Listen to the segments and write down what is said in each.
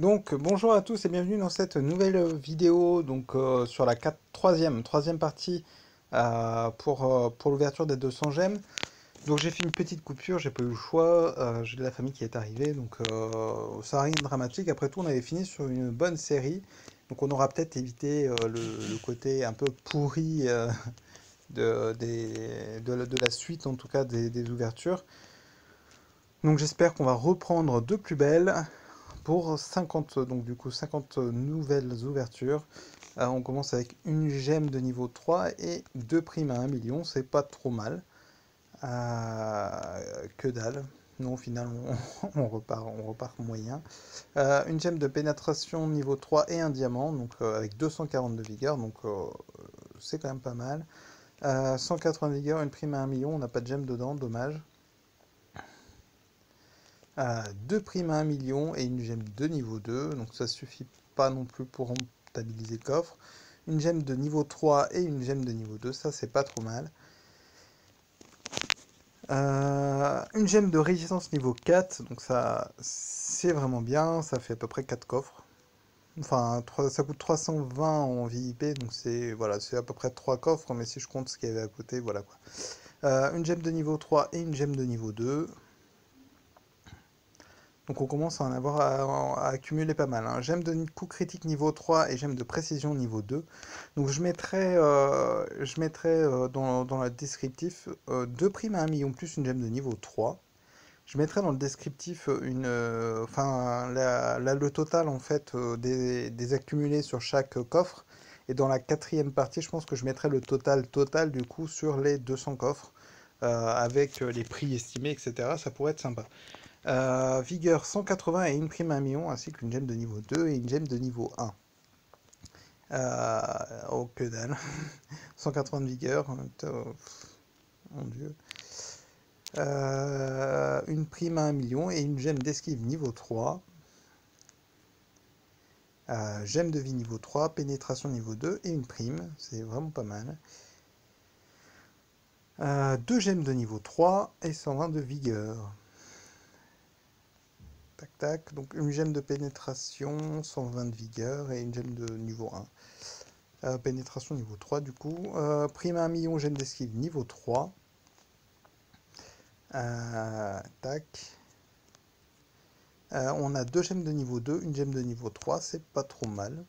Donc bonjour à tous et bienvenue dans cette nouvelle vidéo sur la troisième partie pour l'ouverture des 200 gemmes. Donc j'ai fait une petite coupure, j'ai pas eu le choix, j'ai de la famille qui est arrivée, ça n'a rien de dramatique. Après tout, on avait fini sur une bonne série, donc on aura peut-être évité le côté un peu pourri de la suite, en tout cas des ouvertures. Donc j'espère qu'on va reprendre de plus belle pour 50, donc du coup 50 nouvelles ouvertures. On commence avec une gemme de niveau 3 et 2 primes à 1 million, c'est pas trop mal. Que dalle. Non, au final, on repart moyen. Une gemme de pénétration niveau 3 et un diamant, avec 240 de vigueur, c'est quand même pas mal. 180 de vigueur, une prime à 1 million, on n'a pas de gemme dedans, dommage. 2 primes à 1 million et une gemme de niveau 2, donc ça suffit pas non plus pour rentabiliser le coffre. Une gemme de niveau 3 et une gemme de niveau 2, ça c'est pas trop mal. Une gemme de résistance niveau 4, donc ça c'est vraiment bien, ça fait à peu près 4 coffres. Enfin, ça coûte 320 en VIP, donc c'est voilà, c'est à peu près 3 coffres, mais si je compte ce qu'il y avait à côté, voilà quoi. Une gemme de niveau 3 et une gemme de niveau 2. Donc on commence à en avoir à accumuler pas mal, hein. Gemme de coup critique niveau 3 et gemme de précision niveau 2. Donc je mettrai dans le descriptif 2 primes à 1 million plus une gemme de niveau 3. Je mettrai dans le descriptif le total en fait des accumulés sur chaque coffre. Et dans la quatrième partie, je pense que je mettrai le total du coup sur les 200 coffres avec les prix estimés, etc. Ça pourrait être sympa. Vigueur 180 et une prime à 1 million, ainsi qu'une gemme de niveau 2 et une gemme de niveau 1. Oh que dalle. 180 de vigueur, mon dieu. Une prime à 1 million et une gemme d'esquive niveau 3. Gemme de vie niveau 3, pénétration niveau 2 et une prime, c'est vraiment pas mal. 2 gemmes de niveau 3 et 120 de vigueur. Tac tac, donc une gemme de pénétration, 120 de vigueur et une gemme de niveau 1. Pénétration niveau 3 du coup. Prime à 1 million, gemme d'esquive niveau 3. Tac. On a 2 gemmes de niveau 2, une gemme de niveau 3, c'est pas trop mal.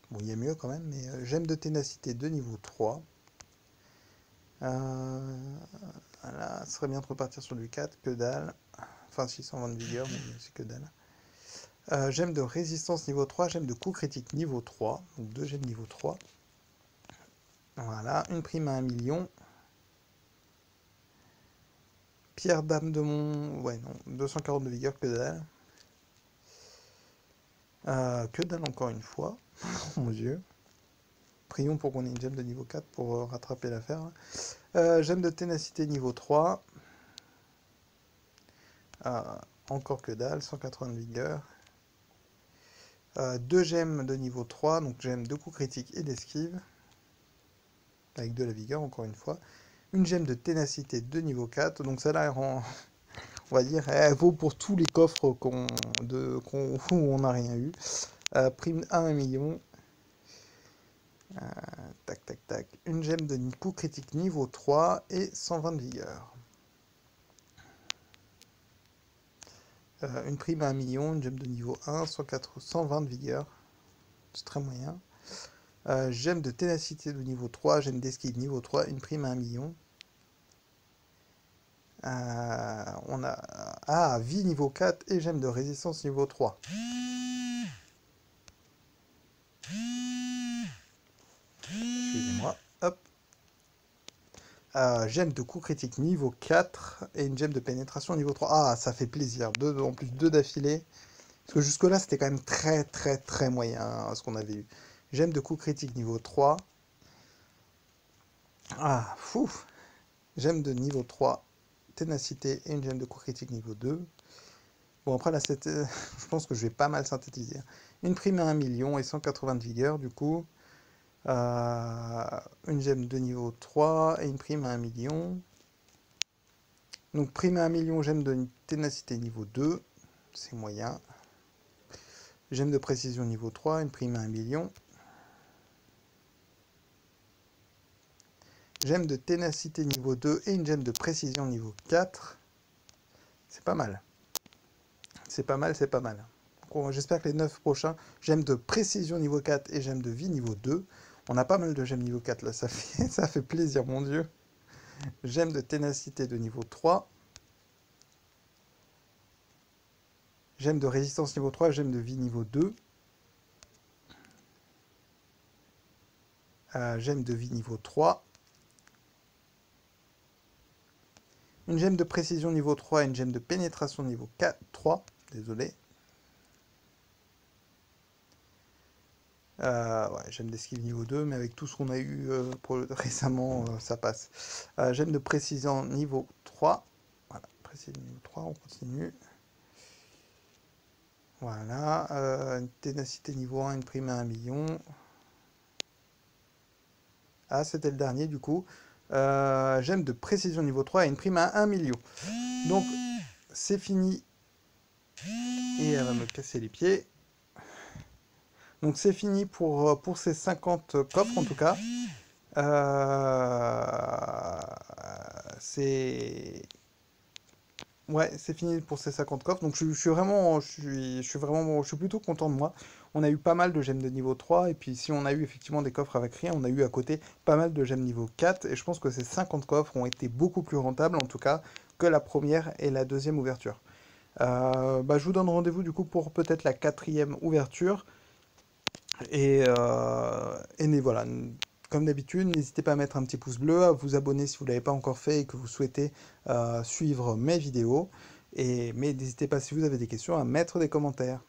Bon, il y a mieux quand même, mais gemme de ténacité de niveau 3. Voilà, ce serait bien de repartir sur du 4, que dalle. Enfin, 620 de vigueur, mais c'est que dalle. Gemme de résistance niveau 3, gemme de coup critique niveau 3, donc 2 gemmes niveau 3. Voilà, une prime à 1 million. Pierre dame de mon... Ouais, non, 240 de vigueur, que dalle. Que dalle encore une fois. Oh mon dieu. Prions pour qu'on ait une gemme de niveau 4 pour rattraper l'affaire. Gemme de ténacité niveau 3. Encore que dalle, 180 de vigueur. 2 gemmes de niveau 3, donc gemme de coup critique et d'esquive. Avec de la vigueur, encore une fois. Une gemme de ténacité de niveau 4, donc celle-là, on va dire, elle vaut pour tous les coffres où on n'a rien eu. Prime à 1 million. Tac, tac, tac. Une gemme de coup critique niveau 3 et 120 de vigueur. Une prime à 1 million, une gemme de niveau 1, 120 de vigueur. C'est très moyen. Gemme de ténacité de niveau 3, gemme d'esquive niveau 3, une prime à 1 million. On a vie niveau 4 et gemme de résistance niveau 3. Excusez-moi. Hop. Gemme de coup critique niveau 4 et une gemme de pénétration niveau 3. Ah, ça fait plaisir. En plus, deux d'affilée. Parce que jusque-là, c'était quand même très très très moyen ce qu'on avait eu. Gemme de coup critique niveau 3. Ah, fou. Gemme de niveau 3, ténacité et une gemme de coup critique niveau 2. Bon, après, là, je pense que je vais pas mal synthétiser. Une prime à 1 million et 180 de vigueur, du coup. Une gemme de niveau 3 et une prime à 1 million. Donc, prime à 1 million, gemme de ténacité niveau 2. C'est moyen. Gemme de précision niveau 3, une prime à 1 million. Gemme de ténacité niveau 2 et une gemme de précision niveau 4. C'est pas mal. C'est pas mal, c'est pas mal. J'espère que les 9 prochains, gemmes de précision niveau 4 et gemmes de vie niveau 2. On a pas mal de gemmes niveau 4 là, ça fait plaisir, mon dieu. Gemme de ténacité de niveau 3. Gemme de résistance niveau 3, gemme de vie niveau 2. Gemme de vie niveau 3. Une gemme de précision niveau 3 et une gemme de pénétration niveau 4, 3. Désolé. Ouais, gemme d'esquive niveau 2, mais avec tout ce qu'on a eu récemment, ça passe. Gemme de précision niveau 3. Voilà, précision niveau 3, on continue. Voilà, une ténacité niveau 1, une prime à 1 million. Ah, c'était le dernier du coup. Gemme de précision niveau 3 et une prime à 1 million. Donc, c'est fini. Et elle va me casser les pieds. Donc, c'est fini pour ces 50 coffres en tout cas. Ouais, c'est fini pour ces 50 coffres. Donc je suis plutôt content de moi. On a eu pas mal de gemmes de niveau 3. Et puis si on a eu effectivement des coffres avec rien, on a eu à côté pas mal de gemmes niveau 4. Et je pense que ces 50 coffres ont été beaucoup plus rentables en tout cas que la première et la deuxième ouverture. Je vous donne rendez-vous du coup pour peut-être la 4e ouverture. Et voilà, comme d'habitude, n'hésitez pas à mettre un petit pouce bleu, à vous abonner si vous ne l'avez pas encore fait et que vous souhaitez suivre mes vidéos. Mais n'hésitez pas, si vous avez des questions, à mettre des commentaires.